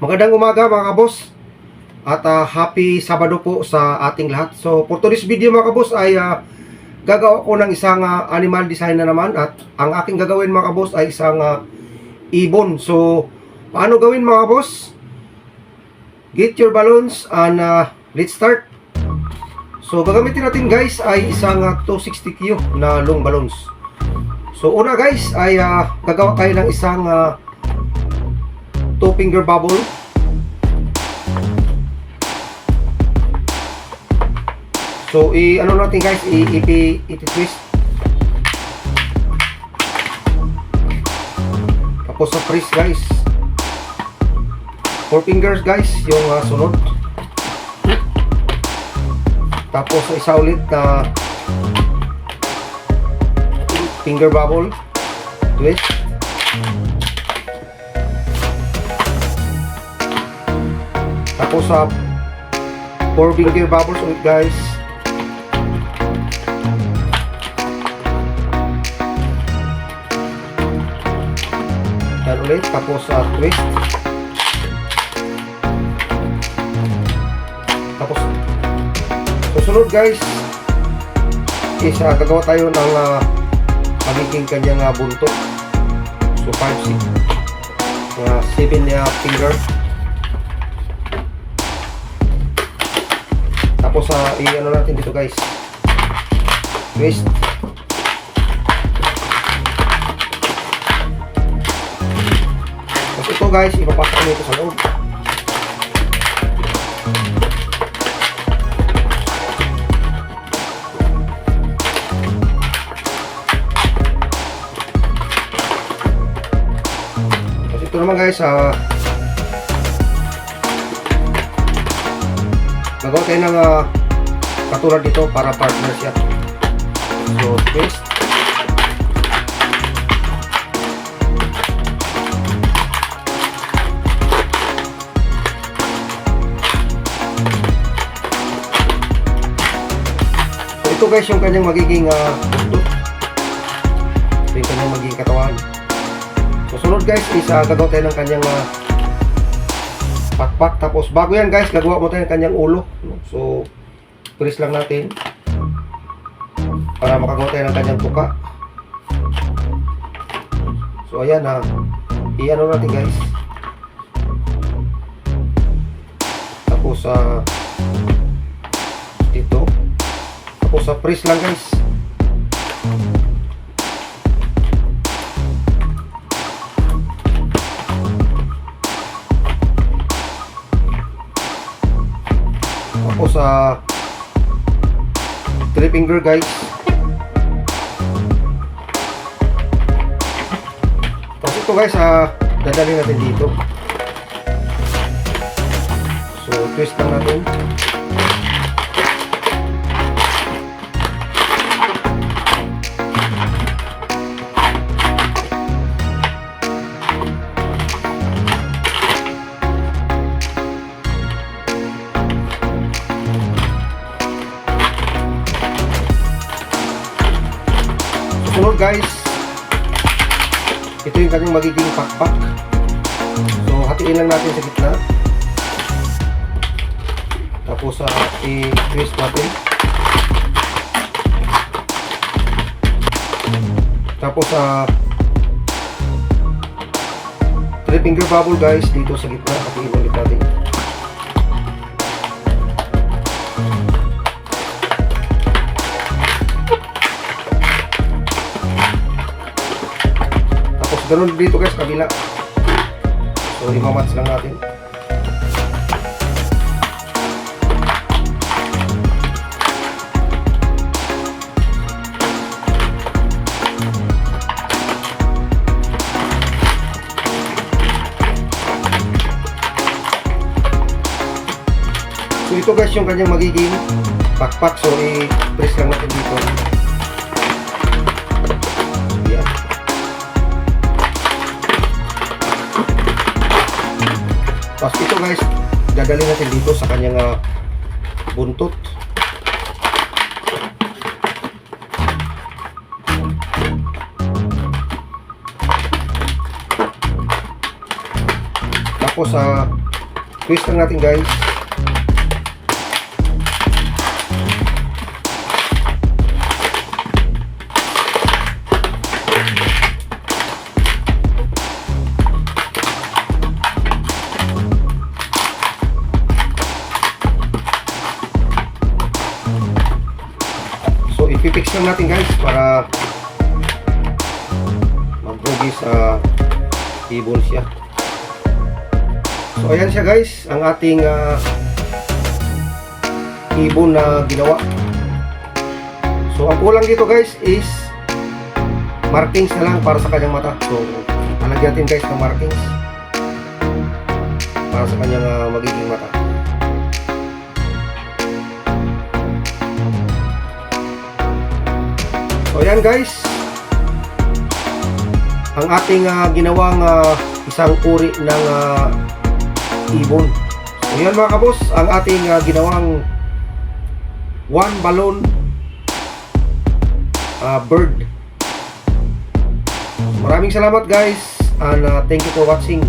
Magandang umaga mga kabos. At happy Sabado po sa ating lahat. So for today's video mga kabos ay gagawa ko ng isang animal design na naman. At ang aking gagawin mga kabos ay isang ibon. So paano gawin mga kabos? Get your balloons and let's start. So gagamitin natin guys ay isang 260Q na long balloons. So una guys ay gagawa tayo ng isang 2-finger bubble. So ano natin guys, i-twist. Tapos sa freeze guys, 4 fingers guys yung sunod. Tapos sa isa ulit na finger bubble, twist. Tapos sa 4 finger bubbles ulit guys. Yan ulit. Tapos sa twist. Tapos susunod guys is gagawa tayo ng magiging kanyang buntot. So 5, 6, 7 finger. Tapos i-ano natin dito guys, twist. Tapos ito guys, ipapasok nito sa loob. Tapos ito naman guys, gagawa tayo ng katulad dito para partner siya. So twist. So ito guys yung kanyang magiging buntot. Ito yung kanyang magiging katawan. So sunod guys is gagawa tayo ng kanyang pakpak. Tapos bago yan guys, gagawa mo tayo ng kanyang ulo. So press lang natin para makagawa tayo ng kanyang tuka. So ayan i-ano natin guys. Tapos dito. Tapos press lang guys. Tapos 3 finger guys. Tapos ito guys dadalhin natin dito. So twist lang natin. Sunod guys, ito yung kanyang magiging pakpak. So hatiin lang natin sa gitna. Tapos i-twist natin. Tapos 3 finger bubble guys dito sa gitna. Hatiin ulit natin. Ganun dito guys, kabila. So imamatch lang natin. So ito guys yung kanyang magiging pakpak. So i-press lang natin dito. Tapos ito guys, dadalhin natin dito sa kanyang buntot. Tapos twist lang natin guys. So ipipix lang natin guys para mag-progress sa ibon siya. So ayan siya guys, ang ating ibon na ginawa. So ang kulang dito guys is markings na lang para sa kanyang mata. So talagyan natin guys ng markings para sa kanyang magiging mata. So ayan guys, ang ating ginawang isang uri ng ibon. So yan mga kabos, ang ating ginawang one balloon bird. Maraming salamat guys, and thank you for watching.